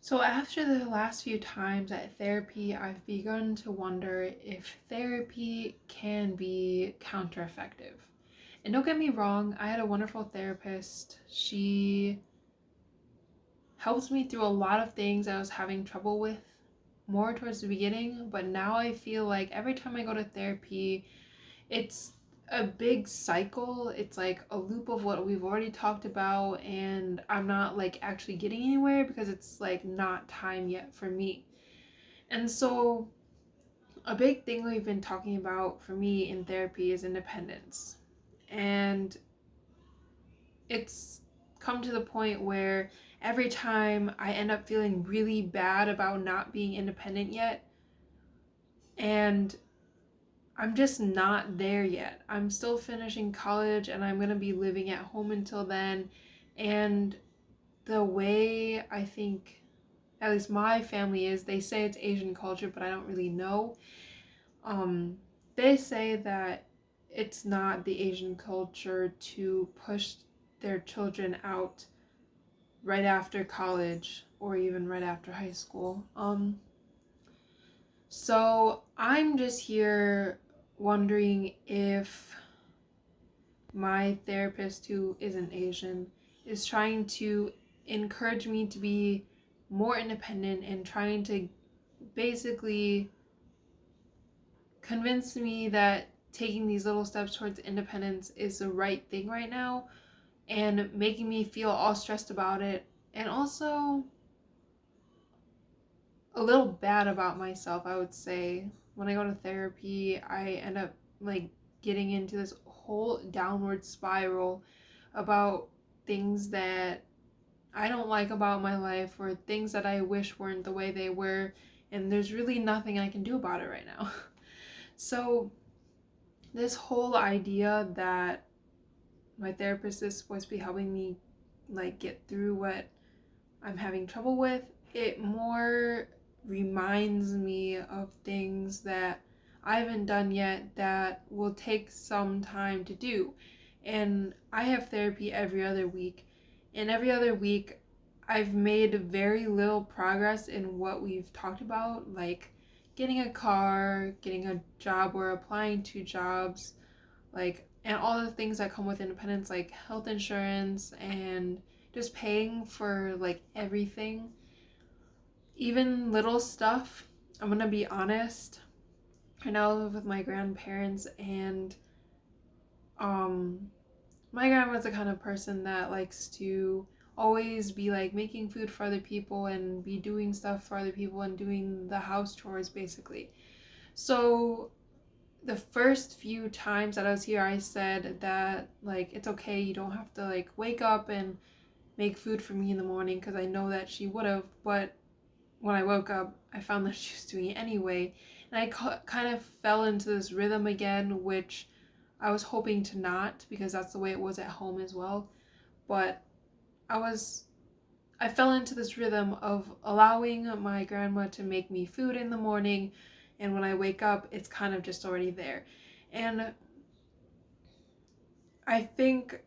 So, after the last few times at therapy, I've begun to wonder if therapy can be countereffective. And don't get me wrong, I had a wonderful therapist. She helped me through a lot of things I was having trouble with more towards the beginning, but now I feel like every time I go to therapy, it's a big cycle. It's like a loop of what we've already talked about, and I'm not like actually getting anywhere because it's like not time yet for me. And so, a big thing we've been talking about for me in therapy is independence. And it's come to the point where every time I end up feeling really bad about not being independent yet, and I'm just not there yet. I'm still finishing college and I'm going to be living at home until then. And the way I think, at least my family is, they say it's Asian culture, but I don't really know. Um, they say that it's not the Asian culture to push their children out right after college or even right after high school. So I'm just here wondering if my therapist, who isn't Asian, is trying to encourage me to be more independent and trying to basically convince me that taking these little steps towards independence is the right thing right now and making me feel all stressed about it, and also a little bad about myself, I would say. When I go to therapy, I end up like getting into this whole downward spiral about things that I don't like about my life or things that I wish weren't the way they were, and there's really nothing I can do about it right now. So, this whole idea that my therapist is supposed to be helping me like get through what I'm having trouble with, it more reminds me of things that I haven't done yet that will take some time to do. And I have therapy every other week. And every other week, I've made very little progress in what we've talked about, like getting a car, getting a job, or applying to jobs, like, and all the things that come with independence, like health insurance and just paying for like everything, even little stuff. I'm gonna be honest. I now live with my grandparents, and um, my grandma's the kind of person that likes to always be like making food for other people and be doing stuff for other people and doing the house chores basically. So the first few times that I was here, I said that like it's okay, you don't have to like wake up and make food for me in the morning because I know that she would have. But when I woke up, I found that she was doing it anyway, and I kind of fell into this rhythm again, which I was hoping to not because that's the way it was at home as well. But I was I fell into this rhythm of allowing my grandma to make me food in the morning, and when I wake up, it's kind of just already there. And I think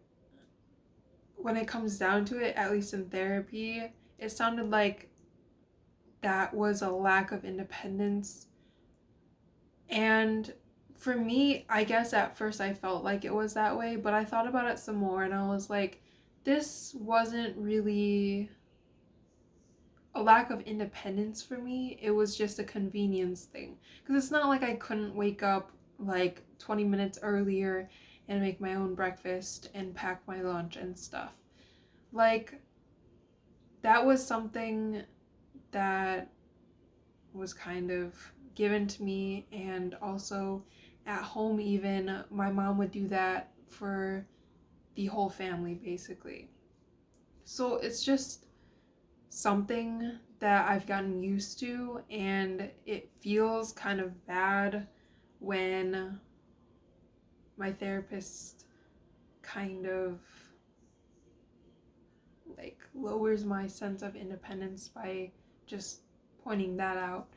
when it comes down to it, at least in therapy, it sounded like that was a lack of independence. And for me, I guess at first I felt like it was that way, but I thought about it some more and I was like, this wasn't really a lack of independence for me. It was just a convenience thing. Because it's not like I couldn't wake up like 20 minutes earlier and make my own breakfast and pack my lunch and stuff. Like, that was something that was kind of given to me, and also at home, even my mom would do that for the whole family basically. So it's just something that I've gotten used to, and it feels kind of bad when my therapist kind of like lowers my sense of independence by just pointing that out.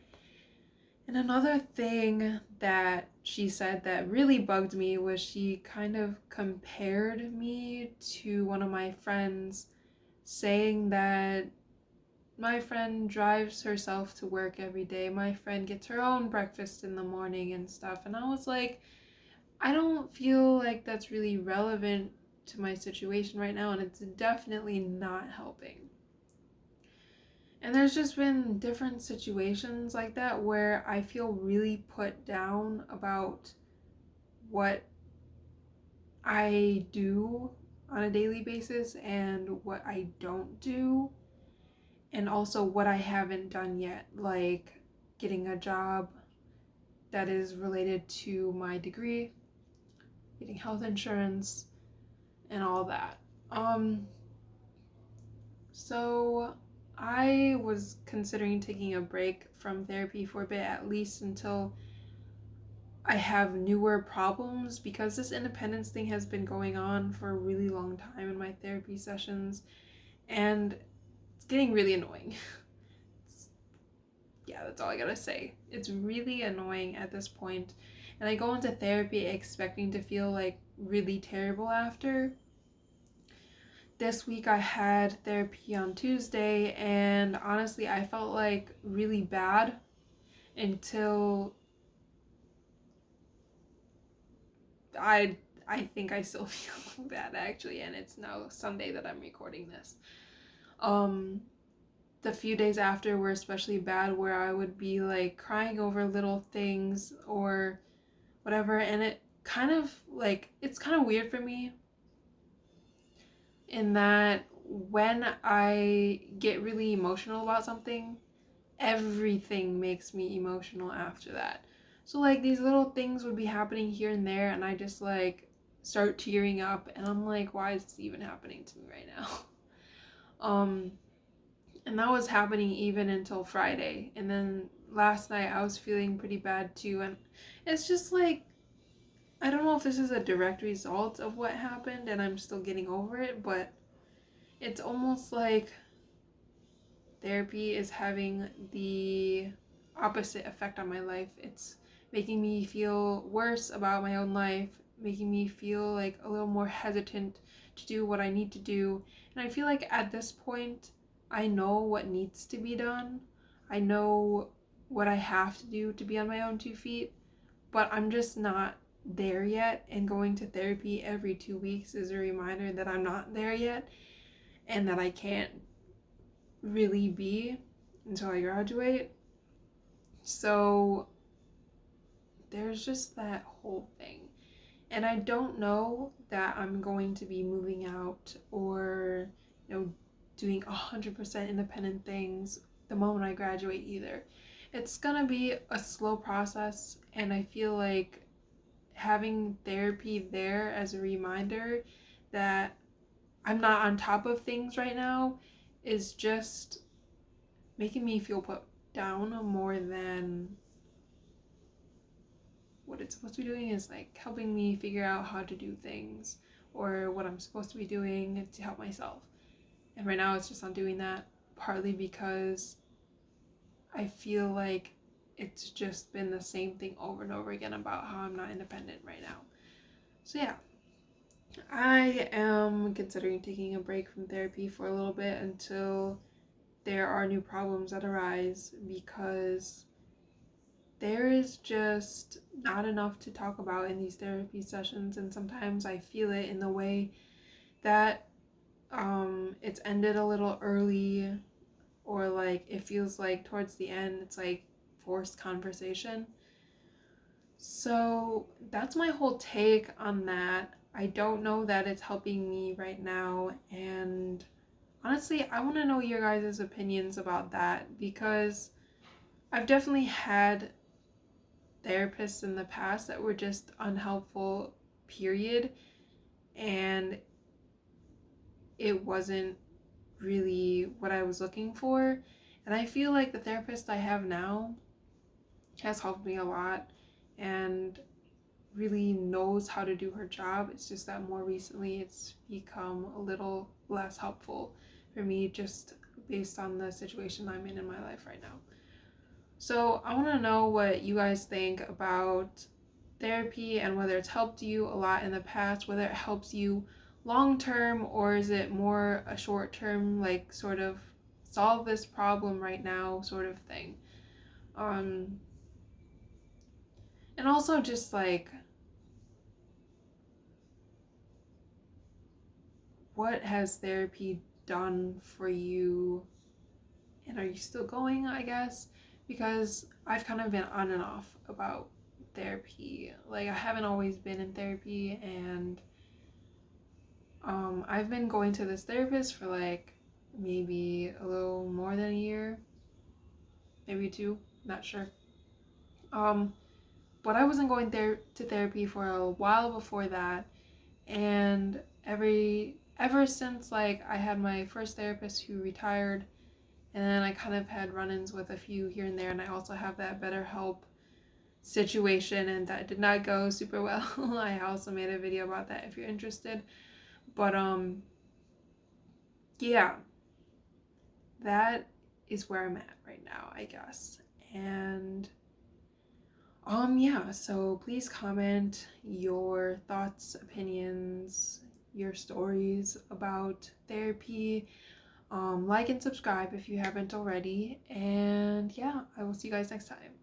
And another thing that she said that really bugged me was she kind of compared me to one of my friends, saying that my friend drives herself to work every day. My friend gets her own breakfast in the morning and stuff. And I was like, I don't feel like that's really relevant to my situation right now, and it's definitely not helping. And there's just been different situations like that where I feel really put down about what I do on a daily basis and what I don't do, and also what I haven't done yet, like getting a job that is related to my degree, getting health insurance, and all that. Um, so I was considering taking a break from therapy for a bit, at least until I have newer problems, because this independence thing has been going on for a really long time in my therapy sessions, and it's getting really annoying. Yeah, that's all I gotta say. It's really annoying at this point. And I go into therapy expecting to feel like really terrible after. This week I had therapy on Tuesday, and honestly, I felt like really bad until I I think I still feel bad actually, and it's now Sunday that I'm recording this. Um the few days after were especially bad, where I would be like crying over little things or whatever, and it kind of like it's kind of weird for me in that when I get really emotional about something, everything makes me emotional after that. So like these little things would be happening here and there, and I just like start tearing up, and I'm like, why is this even happening to me right now? um and that was happening even until Friday, and then last night I was feeling pretty bad too, and it's just like I don't know if this is a direct result of what happened and I'm still getting over it, but it's almost like therapy is having the opposite effect on my life. It's making me feel worse about my own life, making me feel like a little more hesitant to do what I need to do. And I feel like at this point, I know what needs to be done. I know what I have to do to be on my own 2 feet, but I'm just not there yet. And going to therapy every 2 weeks is a reminder that I'm not there yet and that I can't really be until I graduate. So there's just that whole thing. And I don't know that I'm going to be moving out or, doing 100% independent things the moment I graduate either. It's gonna be a slow process, and I feel like having therapy there as a reminder that I'm not on top of things right now is just making me feel put down more than what it's supposed to be doing is like helping me figure out how to do things or what I'm supposed to be doing to help myself. And right now it's just not doing that, partly because I feel like it's just been the same thing over and over again about how I'm not independent right now. So yeah, I am considering taking a break from therapy for a little bit until there are new problems that arise, because there is just not enough to talk about in these therapy sessions, and sometimes I feel it in the way that it's ended a little early, or like it feels like towards the end it's like forced conversation. So that's my whole take on that. I don't know that it's helping me right now, and honestly, I want to know your guys' opinions about that, because I've definitely had therapists in the past that were just unhelpful, period, and it wasn't really what I was looking for. And I feel like the therapist I have now has helped me a lot and really knows how to do her job. It's just that more recently it's become a little less helpful for me, just based on the situation I'm in my life right now. So I want to know what you guys think about therapy and whether it's helped you a lot in the past, whether it helps you long term, or is it more a short term, like sort of solve this problem right now, sort of thing. Um, and also just like, what has therapy done for you? And are you still going, I guess? Because I've kind of been on and off about therapy. Like, I haven't always been in therapy, and I've been going to this therapist for like maybe a little more than a year, maybe two, not sure. Um, but I wasn't going there to therapy for a while before that, and ever since like I had my first therapist who retired, and then I kind of had run-ins with a few here and there, and I also have that BetterHelp situation, and that did not go super well. I also made a video about that if you're interested. But yeah, that is where I'm at right now, I guess. And yeah, so please comment your thoughts, opinions, your stories about therapy. Like and subscribe if you haven't already. And yeah, I will see you guys next time.